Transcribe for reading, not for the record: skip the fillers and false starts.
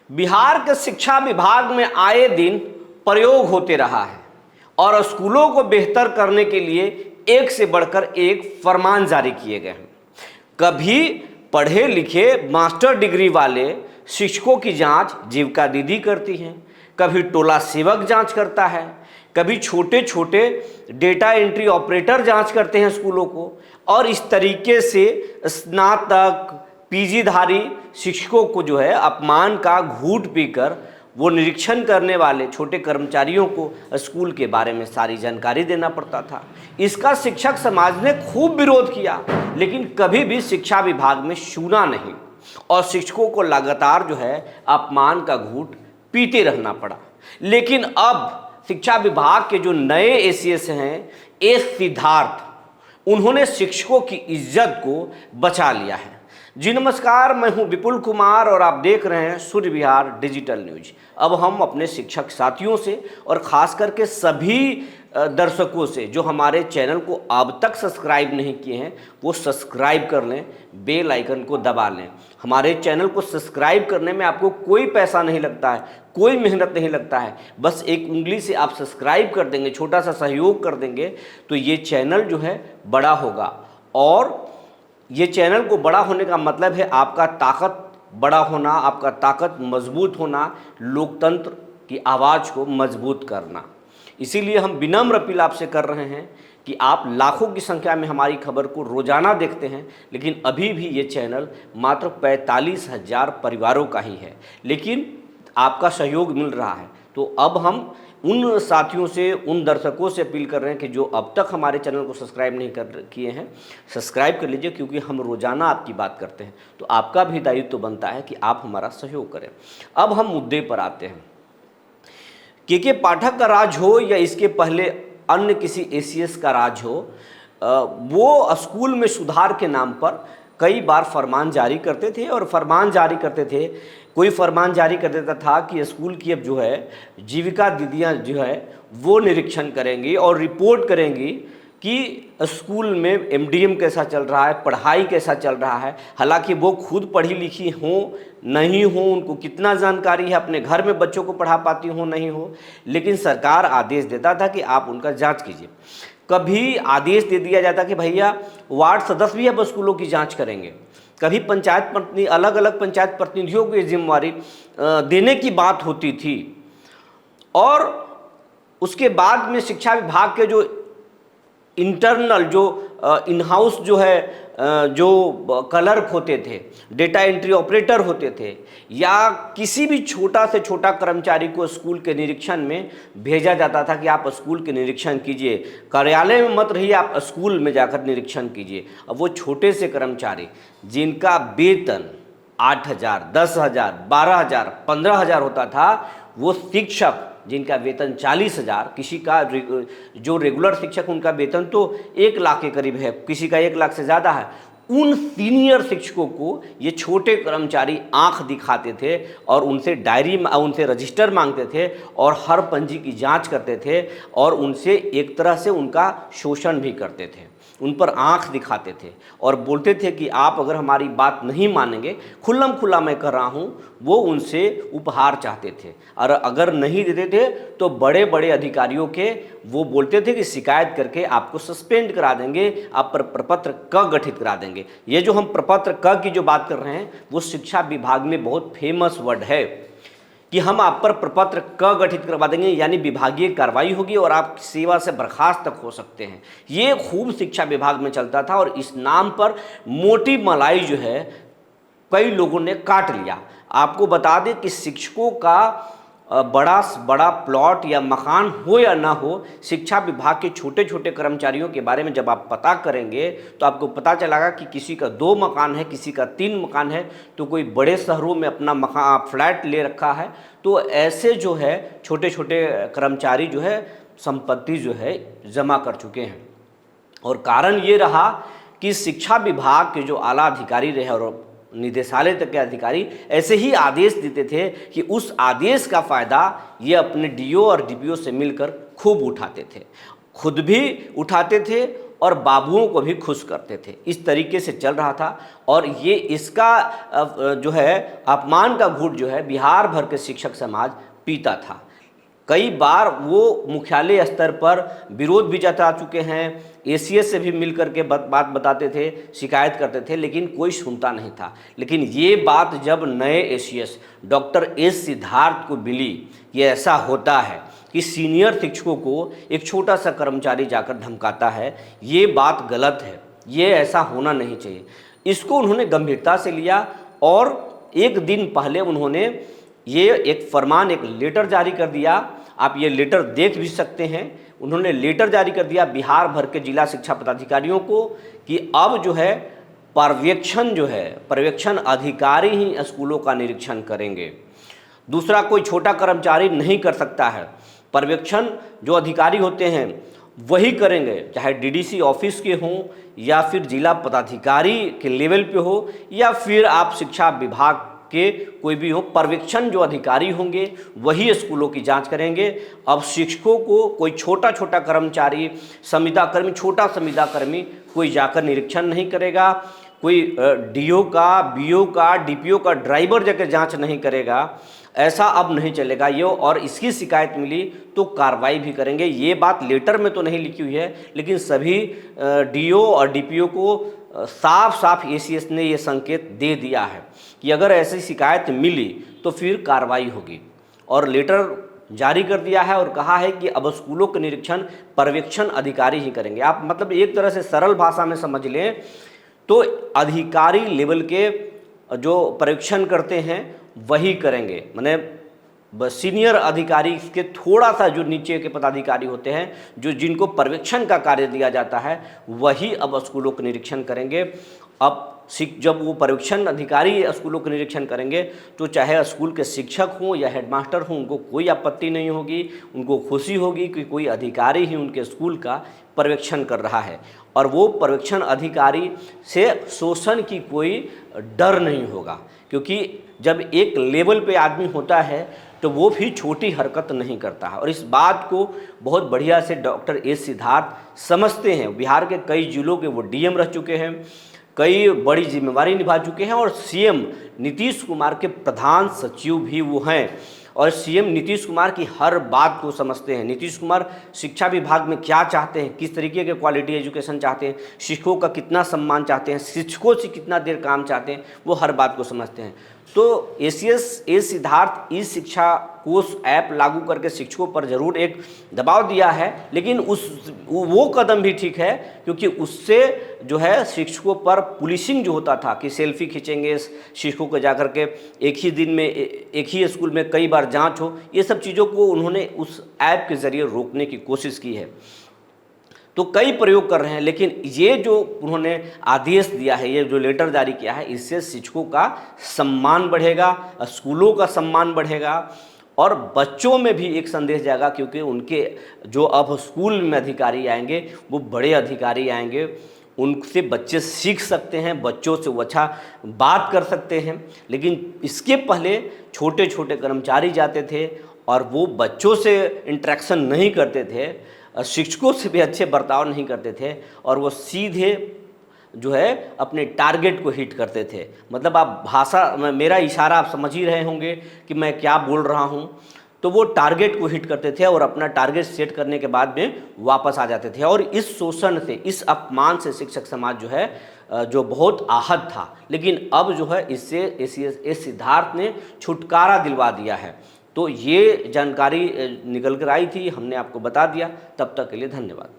बिहार के शिक्षा विभाग में आए दिन प्रयोग होते रहा है और स्कूलों को बेहतर करने के लिए एक से बढ़कर एक फरमान जारी किए गए हैं। कभी पढ़े लिखे मास्टर डिग्री वाले शिक्षकों की जांच जीविका दीदी करती हैं, कभी टोला सेवक जांच करता है, कभी छोटे छोटे डेटा एंट्री ऑपरेटर जांच करते हैं स्कूलों को, और इस तरीके से स्नातक पीजी धारी शिक्षकों को जो है अपमान का घूंट पीकर वो निरीक्षण करने वाले छोटे कर्मचारियों को स्कूल के बारे में सारी जानकारी देना पड़ता था। इसका शिक्षक समाज ने खूब विरोध किया, लेकिन कभी भी शिक्षा विभाग में सुना नहीं और शिक्षकों को लगातार जो है अपमान का घूंट पीते रहना पड़ा। लेकिन अब शिक्षा विभाग के जो नए एसीएस हैं, एस सिद्धार्थ, उन्होंने शिक्षकों की इज्जत को बचा लिया है। जी नमस्कार, मैं हूं विपुल कुमार और आप देख रहे हैं सूर्य विहार डिजिटल न्यूज। अब हम अपने शिक्षक साथियों से और ख़ास करके सभी दर्शकों से जो हमारे चैनल को अब तक सब्सक्राइब नहीं किए हैं वो सब्सक्राइब कर लें, बेल आइकन को दबा लें। हमारे चैनल को सब्सक्राइब करने में आपको कोई पैसा नहीं लगता है, कोई मेहनत नहीं लगता है। बस एक उंगली से आप सब्सक्राइब कर देंगे, छोटा सा सहयोग कर देंगे तो ये चैनल जो है बड़ा होगा। और ये चैनल को बड़ा होने का मतलब है आपका ताकत बड़ा होना, आपका ताकत मजबूत होना, लोकतंत्र की आवाज़ को मजबूत करना। इसीलिए हम विनम्र अपील आपसे कर रहे हैं कि आप लाखों की संख्या में हमारी खबर को रोजाना देखते हैं, लेकिन अभी भी ये चैनल मात्र 45,000 परिवारों का ही है, लेकिन आपका सहयोग मिल रहा है। तो अब हम उन साथियों से, उन दर्शकों से अपील कर रहे हैं कि जो अब तक हमारे चैनल को सब्सक्राइब नहीं कर किए हैं, सब्सक्राइब कर लीजिए, क्योंकि हम रोजाना आपकी बात करते हैं। तो आपका भी दायित्व बनता है कि आप हमारा सहयोग करें। अब हम मुद्दे पर आते हैं। के पाठक का राज हो या इसके पहले अन्य किसी एसीएस का राज हो, वो स्कूल में सुधार के नाम पर कई बार फरमान जारी करते थे और फरमान जारी करते थे। कोई फरमान जारी कर देता था कि स्कूल की अब जो है जीविका दीदियाँ जो है वो निरीक्षण करेंगी और रिपोर्ट करेंगी कि स्कूल में एमडीएम कैसा चल रहा है, पढ़ाई कैसा चल रहा है। हालांकि वो खुद पढ़ी लिखी हों नहीं हो, उनको कितना जानकारी है, अपने घर में बच्चों को पढ़ा पाती हो नहीं हो, लेकिन सरकार आदेश देता था कि आप उनका जांच कीजिए। कभी आदेश दे दिया जाता कि भैया वार्ड सदस्य भी अब स्कूलों की जांच करेंगे। कभी पंचायत प्रतिनिधि, अलग अलग पंचायत प्रतिनिधियों को ये जिम्मेवारी देने की बात होती थी। और उसके बाद में शिक्षा विभाग के जो इंटरनल, जो इन हाउस जो है, जो क्लर्क होते थे, डेटा एंट्री ऑपरेटर होते थे, या किसी भी छोटा से छोटा कर्मचारी को स्कूल के निरीक्षण में भेजा जाता था कि आप स्कूल के निरीक्षण कीजिए, कार्यालय में मत रहिए, आप स्कूल में जाकर निरीक्षण कीजिए। अब वो छोटे से कर्मचारी जिनका वेतन 8,000, 10,000, 12,000, 15,000 होता था, वो शिक्षक जिनका वेतन 40,000, किसी का जो रेगुलर शिक्षक उनका वेतन तो 1 लाख के करीब है, किसी का 1 लाख से ज़्यादा है, उन सीनियर शिक्षकों को ये छोटे कर्मचारी आंख दिखाते थे और उनसे उनसे रजिस्टर मांगते थे और हर पंजी की जांच करते थे और उनसे एक तरह से उनका शोषण भी करते थे, उन पर आंख दिखाते थे और बोलते थे कि आप अगर हमारी बात नहीं मानेंगे, खुल्लम खुल्ला मैं कर रहा हूँ, वो उनसे उपहार चाहते थे। और अगर नहीं देते थे तो बड़े बड़े अधिकारियों के वो बोलते थे कि शिकायत करके आपको सस्पेंड करा देंगे, आप पर प्रपत्र क गठित करा देंगे। ये जो हम प्रपत्र क की जो बात कर रहे हैं वो शिक्षा विभाग में बहुत फेमस वर्ड है कि हम आप पर प्रपत्र क गठित करवा देंगे, यानी विभागीय कार्रवाई होगी और आप सेवा से बर्खास्त तक हो सकते हैं। ये खूब शिक्षा विभाग में चलता था और इस नाम पर मोटी मलाई जो है कई लोगों ने काट लिया। आपको बता दें कि शिक्षकों का बड़ा प्लॉट या मकान हो या ना हो, शिक्षा विभाग के छोटे छोटे कर्मचारियों के बारे में जब आप पता करेंगे तो आपको पता चलेगा कि किसी का 2 मकान है, किसी का 3 मकान है, तो कोई बड़े शहरों में अपना मकान फ्लैट ले रखा है। तो ऐसे जो है छोटे छोटे कर्मचारी जो है संपत्ति जो है जमा कर चुके हैं। और कारण ये रहा कि शिक्षा विभाग के जो आला अधिकारी रहे और निदेशालय तक के अधिकारी ऐसे ही आदेश देते थे कि उस आदेश का फ़ायदा ये अपने डीओ और डीपीओ से मिलकर खूब उठाते थे, खुद भी उठाते थे और बाबुओं को भी खुश करते थे। इस तरीके से चल रहा था और ये इसका जो है अपमान का घूंट जो है बिहार भर के शिक्षक समाज पीता था। कई बार वो मुख्यालय स्तर पर विरोध भी जता चुके हैं, एसीएस से भी मिल करके बात बताते थे, शिकायत करते थे, लेकिन कोई सुनता नहीं था। लेकिन ये बात जब नए एसीएस डॉक्टर एस सिद्धार्थ को मिली, ये ऐसा होता है कि सीनियर शिक्षकों को एक छोटा सा कर्मचारी जाकर धमकाता है, ये बात गलत है, ये ऐसा होना नहीं चाहिए। इसको उन्होंने गंभीरता से लिया और एक दिन पहले उन्होंने ये एक फरमान, एक लेटर जारी कर दिया। आप ये लेटर देख भी सकते हैं। उन्होंने लेटर जारी कर दिया बिहार भर के जिला शिक्षा पदाधिकारियों को कि अब जो है पर्यवेक्षण अधिकारी ही स्कूलों का निरीक्षण करेंगे, दूसरा कोई छोटा कर्मचारी नहीं कर सकता है। पर्यवेक्षण जो अधिकारी होते हैं वही करेंगे, चाहे डीडीसी ऑफिस के हों या फिर जिला पदाधिकारी के लेवल पे हो या फिर आप शिक्षा विभाग के कोई भी हो। पर्यवेक्षण जो अधिकारी होंगे वही स्कूलों की जांच करेंगे। अब शिक्षकों को कोई छोटा कर्मचारी, संविदाकर्मी, छोटा संविदाकर्मी कोई जाकर निरीक्षण नहीं करेगा, कोई डीओ का, बीओ का, डीपीओ का ड्राइवर जाकर जांच नहीं करेगा। ऐसा अब नहीं चलेगा ये, और इसकी शिकायत मिली तो कार्रवाई भी करेंगे। ये बात लेटर में तो नहीं लिखी हुई है, लेकिन सभी डीओ और डीपीओ को साफ एसीएस ने ये संकेत दे दिया है कि अगर ऐसी शिकायत मिली तो फिर कार्रवाई होगी, और लेटर जारी कर दिया है और कहा है कि अब स्कूलों के निरीक्षण पर्यवेक्षण अधिकारी ही करेंगे। आप मतलब एक तरह से सरल भाषा में समझ लें तो अधिकारी लेवल के जो पर्यवेक्षण करते हैं वही करेंगे, माने सीनियर अधिकारी के थोड़ा सा जो नीचे के पदाधिकारी होते हैं, जो जिनको पर्यवेक्षण का कार्य दिया जाता है, वही अब स्कूलों का निरीक्षण करेंगे। अब जब वो पर्यवेक्षण अधिकारी स्कूलों का निरीक्षण करेंगे तो चाहे स्कूल के शिक्षक हों या हेडमास्टर हों, उनको कोई आपत्ति नहीं होगी, उनको खुशी होगी कि कोई अधिकारी ही उनके स्कूल का पर्यवेक्षण कर रहा है। और वो पर्यवेक्षण अधिकारी से शोषण की कोई डर नहीं होगा, क्योंकि जब एक लेवल पे आदमी होता है तो वो भी छोटी हरकत नहीं करता है। और इस बात को बहुत बढ़िया से डॉक्टर एस सिद्धार्थ समझते हैं। बिहार के कई जिलों के वो डीएम रह चुके हैं, कई बड़ी जिम्मेवारी निभा चुके हैं, और सीएम नीतीश कुमार के प्रधान सचिव भी वो हैं, और सीएम नीतीश कुमार की हर बात को समझते हैं। नीतीश कुमार शिक्षा विभाग में क्या चाहते हैं, किस तरीके के क्वालिटी एजुकेशन चाहते हैं, शिक्षकों का कितना सम्मान चाहते हैं, शिक्षकों से कितना देर काम चाहते हैं, वो हर बात को समझते हैं। तो एसीएस एस सिद्धार्थ ई शिक्षा कोष ऐप लागू करके शिक्षकों पर ज़रूर एक दबाव दिया है, लेकिन वो कदम भी ठीक है, क्योंकि उससे जो है शिक्षकों पर पुलिसिंग जो होता था कि सेल्फी खींचेंगे शिक्षकों को जाकर के, एक ही दिन में एक ही स्कूल में कई बार जांच हो, ये सब चीज़ों को उन्होंने उस ऐप के ज़रिए रोकने की कोशिश की है। तो कई प्रयोग कर रहे हैं, लेकिन ये जो उन्होंने आदेश दिया है, ये जो लेटर जारी किया है, इससे शिक्षकों का सम्मान बढ़ेगा, स्कूलों का सम्मान बढ़ेगा, और बच्चों में भी एक संदेश जाएगा, क्योंकि उनके जो अब स्कूल में अधिकारी आएंगे वो बड़े अधिकारी आएंगे, उनसे बच्चे सीख सकते हैं, बच्चों से वो अच्छा बात कर सकते हैं। लेकिन इसके पहले छोटे छोटे कर्मचारी जाते थे और वो बच्चों से इंटरेक्शन नहीं करते थे, शिक्षकों से भी अच्छे बर्ताव नहीं करते थे, और वो सीधे जो है अपने टारगेट को हिट करते थे। मतलब आप भाषा, मेरा इशारा आप समझ ही रहे होंगे कि मैं क्या बोल रहा हूँ। तो वो टारगेट को हिट करते थे और अपना टारगेट सेट करने के बाद में वापस आ जाते थे, और इस शोषण से, इस अपमान से शिक्षक समाज जो है जो बहुत आहत था। लेकिन अब जो है इससे एस सिद्धार्थ ने छुटकारा दिलवा दिया है। तो ये जानकारी निकल कर आई थी, हमने आपको बता दिया। तब तक के लिए धन्यवाद।